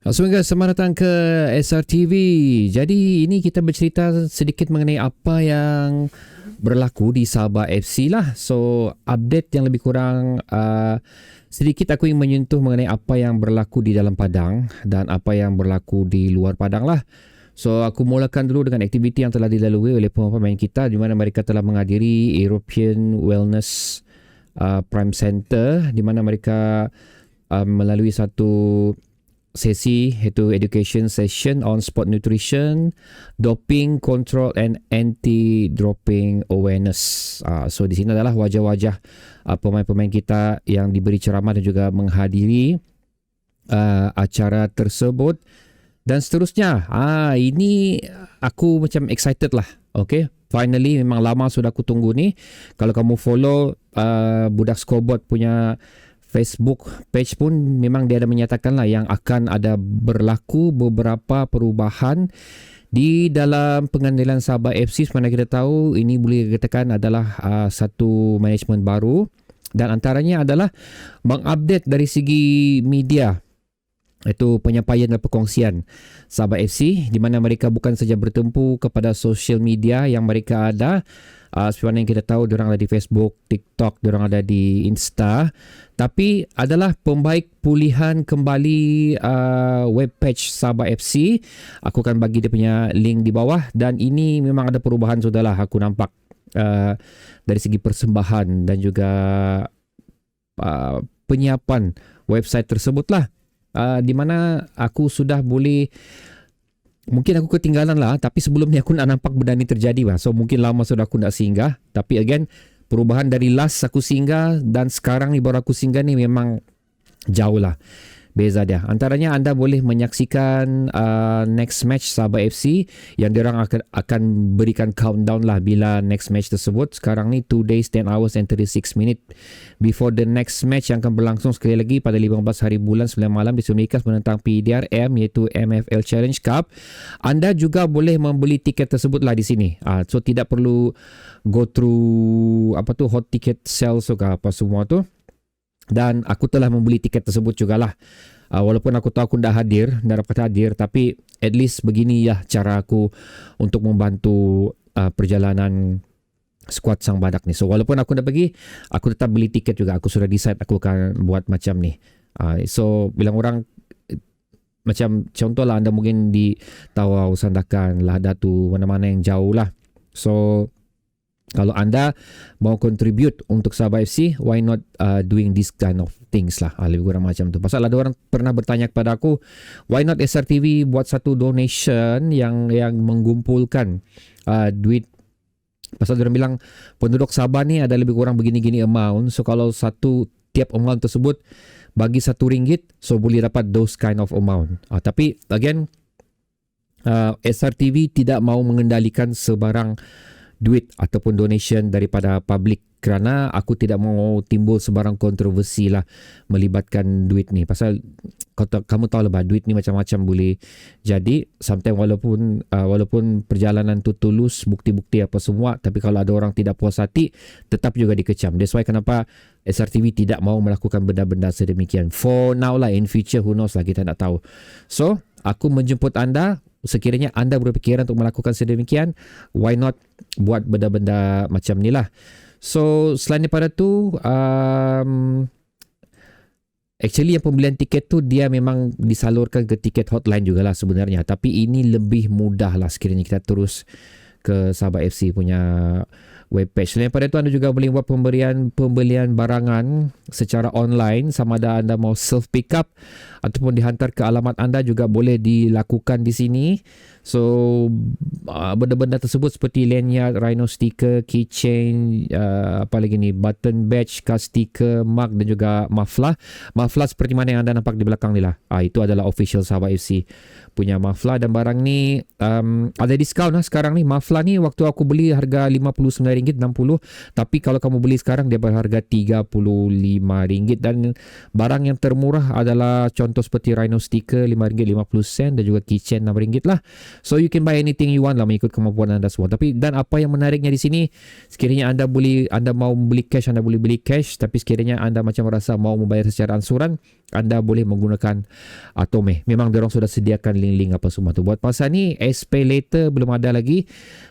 Assalamualaikum, selamat datang ke SRTV. Jadi ini kita bercerita sedikit mengenai apa yang berlaku di Sabah FC lah. So update yang lebih kurang sedikit aku ingin menyentuh mengenai apa yang berlaku di dalam padang dan apa yang berlaku di luar padang lah. So aku mulakan dulu dengan aktiviti yang telah dilalui oleh pemain kita di mana mereka telah menghadiri European Wellness Prime Center di mana mereka melalui satu sesi iaitu education session on sport nutrition, doping control and anti-doping awareness. So di sini adalah wajah-wajah pemain-pemain kita yang diberi ceramah dan juga menghadiri acara tersebut dan seterusnya. Ini aku macam excited lah. Okay, finally memang lama sudah aku tunggu ni. Kalau kamu follow Budak Scoreboard punya Facebook page pun memang dia ada menyatakan lah yang akan ada berlaku beberapa perubahan di dalam pengandilan Sabah FC. Mana kita tahu ini boleh dikatakan adalah satu management baru dan antaranya adalah mengupdate dari segi media, itu penyampaian dan perkongsian Sabah FC di mana mereka bukan saja bertumpu kepada social media yang mereka ada. Seperti mana yang kita tahu, diorang ada di Facebook, TikTok, diorang ada di Insta, tapi adalah pembaik pulihan kembali web page Sabah FC. Aku akan bagi dia punya link di bawah dan ini memang ada perubahan sudahlah aku nampak dari segi persembahan dan juga penyiapan website tersebut lah, di mana aku sudah boleh. Mungkin aku ketinggalan lah, tapi sebelum ni aku nak nampak benda ni terjadi lah. So mungkin lama sudah aku nak singgah. Tapi again, perubahan dari last aku singgah dan sekarang ni baru aku singgah ni memang jauh lah beza dia. Antaranya anda boleh menyaksikan next match Sabah FC yang diorang akan berikan countdown lah bila next match tersebut. Sekarang ni 2 days, 10 hours and 36 minutes before the next match yang akan berlangsung sekali lagi pada 15 hari bulan 9 malam di Sumerikas menentang PDRM iaitu MFL Challenge Cup. Anda juga boleh membeli tiket tersebut lah di sini. So tidak perlu go through hot ticket sales ke apa semua tu. Dan aku telah membeli tiket tersebut jugalah. Walaupun aku tahu aku tidak dapat hadir, tapi at least begini ya cara aku untuk membantu perjalanan skuad Sang Badak ni. So walaupun aku dah pergi, aku tetap beli tiket juga. Aku sudah decide aku akan buat macam ni. So bilang orang macam contoh lah, anda mungkin di Tawau, Sandakan, Lahadatu, mana-mana yang jauh lah. So kalau anda mau contribute untuk Sabah FC, why not doing this kind of things lah. Lebih kurang macam tu. Pasal ada orang pernah bertanya kepada aku, why not SRTV buat satu donation yang mengumpulkan duit. Pasal dia bilang penduduk Sabah ni ada lebih kurang begini-gini amount. So kalau tiap amount tersebut bagi RM1, so boleh dapat those kind of amount. Tapi again, SRTV tidak mau mengendalikan sebarang duit ataupun donation daripada public kerana aku tidak mau timbul sebarang kontroversi lah melibatkan duit ni. Pasal kamu tahu lah, duit ni macam-macam boleh jadi. Sometimes walaupun perjalanan tu tulus, bukti-bukti apa semua, tapi kalau ada orang tidak puas hati, tetap juga dikecam. That's why kenapa SRTV tidak mau melakukan benda-benda sedemikian. For now lah, in future who knows lah, kita tak tahu. So aku menjemput anda. Sekiranya anda berfikiran untuk melakukan sedemikian, why not buat benda-benda macam ni lah. So selain daripada tu, actually yang pembelian tiket tu dia memang disalurkan ke tiket hotline jugalah sebenarnya. Tapi ini lebih mudah lah sekiranya kita terus ke Sabah FC punya webpage. Selain daripada itu, anda juga boleh buat pembelian barangan secara online, sama ada anda mau self pick up ataupun dihantar ke alamat anda juga boleh dilakukan di sini. So benda-benda tersebut seperti lanyard, rhino sticker, keychain, apa lagi ni, button badge, card sticker, mug dan juga muffler. Muffler seperti mana yang anda nampak di belakang ni lah. Itu adalah official Sabah FC punya muffler dan barang ni ada diskaun lah sekarang ni. Muffler ni waktu aku beli harga RM59 RM34.60, tapi kalau kamu beli sekarang dia berharga RM35, dan barang yang termurah adalah contoh seperti Rhino sticker RM5.50 dan juga keychain RM6 lah. So you can buy anything you want lah mengikut kemampuan anda semua. Tapi dan apa yang menariknya di sini, sekiranya anda mau beli cash, anda boleh beli cash, tapi sekiranya anda macam rasa mau membayar secara ansuran, anda boleh menggunakan Atome. Memang diorang sudah sediakan link-link apa semua tu. Buat pasal ni, SPay later belum ada lagi,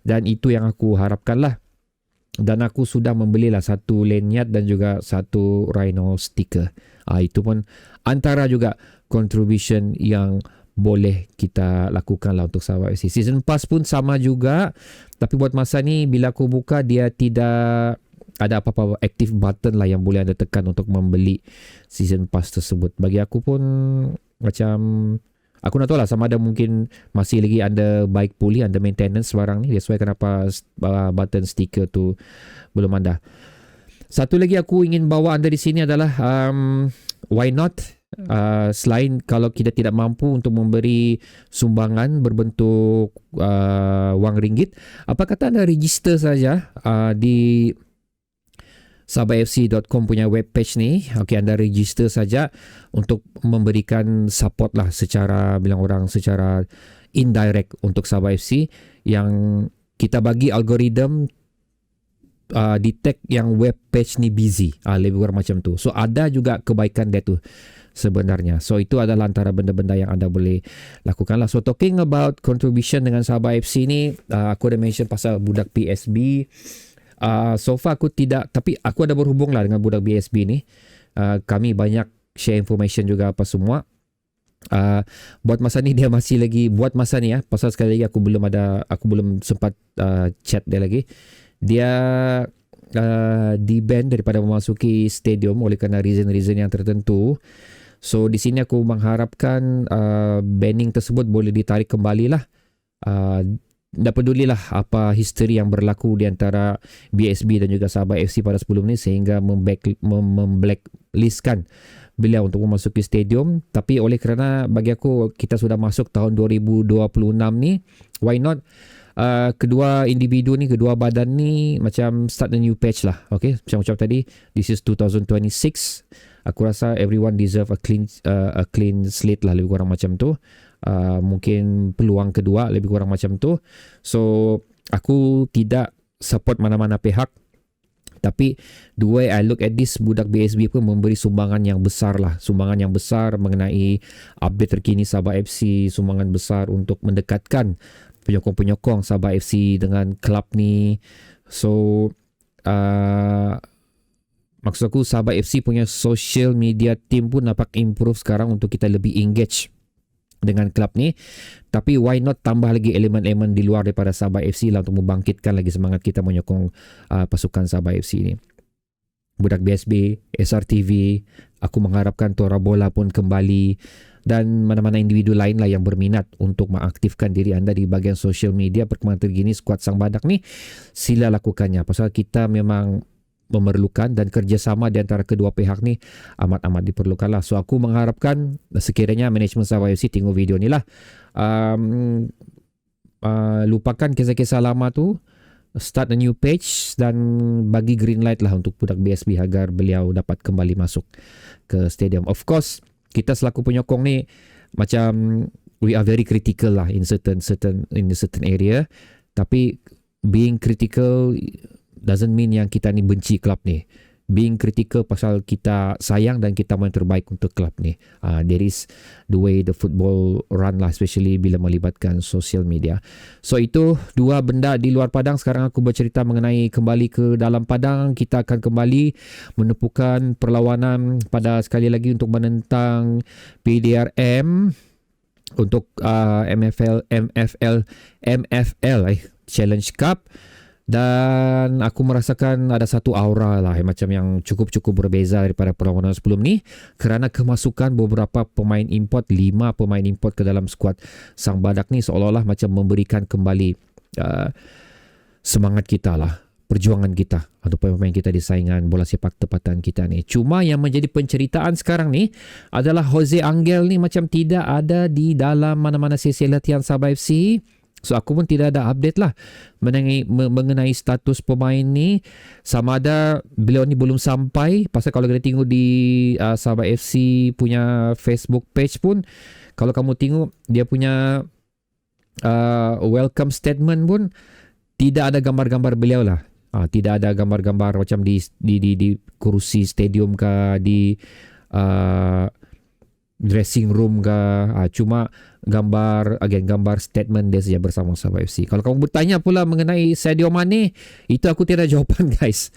dan itu yang aku harapkan lah. Dan aku sudah membelilah satu lanyard dan juga satu Rhino sticker. Itu pun antara juga contribution yang boleh kita lakukan lah untuk sahabat FC. Season Pass pun sama juga, tapi buat masa ni bila aku buka, dia tidak ada apa-apa active button lah yang boleh anda tekan untuk membeli Season Pass tersebut. Bagi aku pun macam, aku nak tahu lah sama ada mungkin masih lagi anda baik pulih, anda maintenance barang ni. That's why kenapa button sticker tu belum ada. Satu lagi aku ingin bawa anda di sini adalah why not? Selain kalau kita tidak mampu untuk memberi sumbangan berbentuk wang ringgit, apa kata anda register saja di sahabatfc.com punya webpage ni. Okay, anda register saja untuk memberikan support lah secara, bilang orang, secara indirect untuk Sahabat FC, yang kita bagi algoritma detect yang webpage ni busy, lebih kurang macam tu. So ada juga kebaikan dia tu sebenarnya. So itu adalah antara benda-benda yang anda boleh lakukan lah. So talking about contribution dengan Sahabat FC ni, aku dah mention pasal budak PSB. So far aku tidak, tapi aku ada berhubung lah dengan budak BSB ni. Kami banyak share information juga apa semua. Buat masa ni dia masih lagi, buat masa ni pasal sekali lagi aku belum sempat chat dia lagi. Dia di-ban daripada memasuki stadium oleh kerana reason-reason yang tertentu. So di sini aku mengharapkan banning tersebut boleh ditarik kembali lah. Tak pedulilah apa history yang berlaku di antara BSB dan juga Sahabat FC pada sebelum ni sehingga memblacklistkan beliau untuk memasuki stadium. Tapi oleh kerana bagi aku kita sudah masuk tahun 2026 ni, why not kedua individu ni, kedua badan ni macam start a new patch lah. Okay, macam tadi, this is 2026. Aku rasa everyone deserve a clean slate lah, lebih kurang macam tu. Mungkin peluang kedua, lebih kurang macam tu. So aku tidak support mana-mana pihak, tapi the way I look at this, budak BSB pun memberi sumbangan yang besar lah, sumbangan yang besar mengenai update terkini Sahabat FC, sumbangan besar untuk mendekatkan penyokong-penyokong Sahabat FC dengan klub ni. So maksud aku Sahabat FC punya social media team pun nampak improve sekarang untuk kita lebih engage dengan klub ni. Tapi why not tambah lagi elemen-elemen di luar daripada Sahabat FC lah untuk membangkitkan lagi semangat kita menyokong pasukan Sahabat FC ni. Budak BSB, SRTV, aku mengharapkan Tora Bola pun kembali, dan mana-mana individu lain lah yang berminat untuk mengaktifkan diri anda di bahagian social media perkembangan terkini skuad Sang Badak ni, sila lakukannya. Pasal kita memang memerlukan, dan kerjasama di antara kedua pihak ni amat-amat diperlukan lah. So aku mengharapkan sekiranya manajemen Sahabat FC tengok video ni lah, lupakan kisah-kisah lama tu, start a new page dan bagi green light lah untuk budak BSB agar beliau dapat kembali masuk ke stadium. Of course kita selaku penyokong ni macam we are very critical lah in certain area, tapi being critical doesn't mean yang kita ni benci klub ni. Being critical pasal kita sayang dan kita mahu yang terbaik untuk klub ni. That is the way the football run lah, especially bila melibatkan social media. So itu dua benda di luar padang. Sekarang aku bercerita mengenai kembali ke dalam padang. Kita akan kembali menepukan perlawanan pada sekali lagi untuk menentang PDRM untuk MFL Challenge Cup. Dan aku merasakan ada satu aura lah macam yang cukup berbeza daripada perlawanan sebelum ni, kerana kemasukan beberapa pemain import, 5 pemain import ke dalam skuad Sang Badak ni seolah-olah macam memberikan kembali semangat kita lah, perjuangan kita atau pemain kita di saingan bola sepak tempatan kita ni. Cuma yang menjadi penceritaan sekarang ni adalah Jose Angel ni macam tidak ada di dalam mana-mana sesi latihan Sabah FC. So aku pun tidak ada update lah mengenai status pemain ni, sama ada beliau ni belum sampai. Pasal kalau kita tengok di Sabah FC punya Facebook page pun, kalau kamu tengok dia punya welcome statement pun tidak ada gambar-gambar beliau lah. Tidak ada gambar-gambar macam di kerusi stadium ke, di dressing room ke, cuma gambar statement dia saja bersama Sabah FC. Kalau kamu bertanya pula mengenai Sadio Mane, itu aku tiada jawapan guys.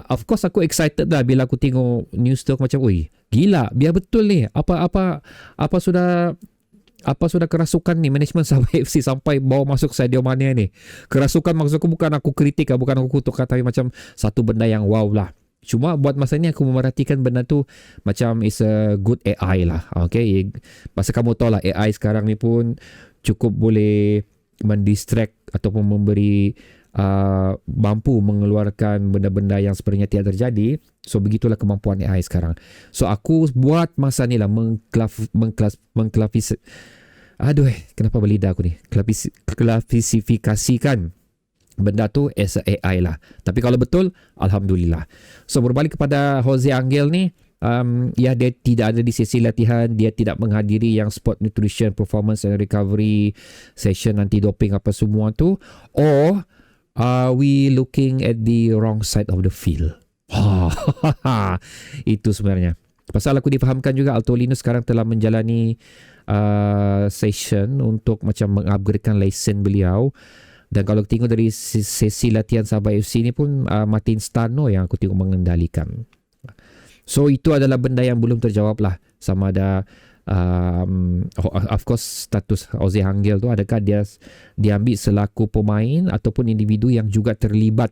Of course aku excited lah bila aku tengok news tu, aku macam gila, biar betul ni apa sudah kerasukan ni manajemen Sabah FC sampai bawa masuk Sadio Mane ni. Kerasukan maksudku bukan aku kritik, bukan aku kutuk, tapi macam satu benda yang wow lah. Cuma buat masa ni aku memerhatikan benda tu macam is a good AI lah. Okay, pasal kamu tahu lah AI sekarang ni pun cukup boleh mendistract ataupun memberi mampu mengeluarkan benda-benda yang sebenarnya tidak terjadi. So begitulah kemampuan AI sekarang. So aku buat masa ni lah kenapa berlidah aku ni, klasifikasikan benda tu as a AI lah. Tapi kalau betul, Alhamdulillah. So berbalik kepada Jose Angel ni, dia tidak ada di sesi latihan, dia tidak menghadiri yang sport nutrition, performance and recovery session, anti doping apa semua tu. Or are we looking at the wrong side of the field? Itu sebenarnya. Pasal aku difahamkan juga Altolino sekarang telah menjalani session untuk macam mengupgradekan lesen beliau. Dan kalau tengok dari sesi latihan Sabah FC ni pun Martin Stano yang aku tengok mengendalikan. So itu adalah benda yang belum terjawab lah, sama ada of course status Jose Angel tu, adakah dia diambil selaku pemain ataupun individu yang juga terlibat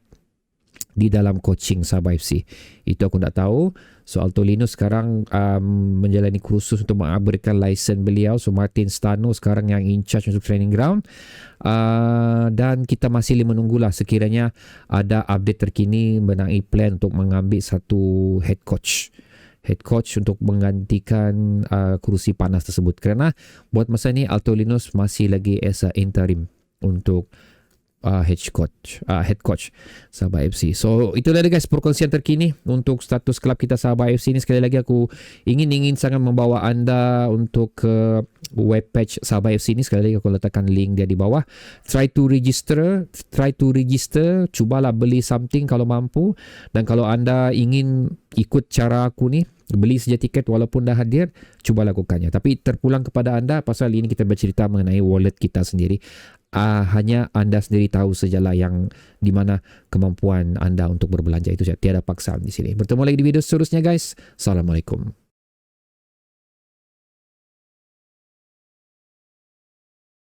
di dalam coaching Sabah FC. Itu aku tak tahu. So Altolino sekarang menjalani kursus untuk mengupgradekan lesen beliau. So Martin Stano sekarang yang in charge untuk training ground. Dan kita masih menunggulah sekiranya ada update terkini mengenai plan untuk mengambil satu head coach untuk menggantikan kerusi panas tersebut. Kerana buat masa ni Altolino masih lagi as a interim untuk head coach Sabah FC. So itulah dia guys perkongsian terkini untuk status kelab kita Sabah FC ni. Sekali lagi aku ingin sangat membawa anda untuk ke webpage Sabah FC ni. Sekali lagi aku letakkan link dia di bawah. Try to register, cubalah beli something kalau mampu. Dan kalau anda ingin ikut cara aku ni, beli saja tiket walaupun dah hadir, cuba lakukannya. Tapi terpulang kepada anda, pasal ini kita bercerita mengenai wallet kita sendiri. Hanya anda sendiri tahu sajalah yang di mana kemampuan anda untuk berbelanja itu saja. Tiada paksaan di sini. Bertemu lagi di video seterusnya guys. Assalamualaikum.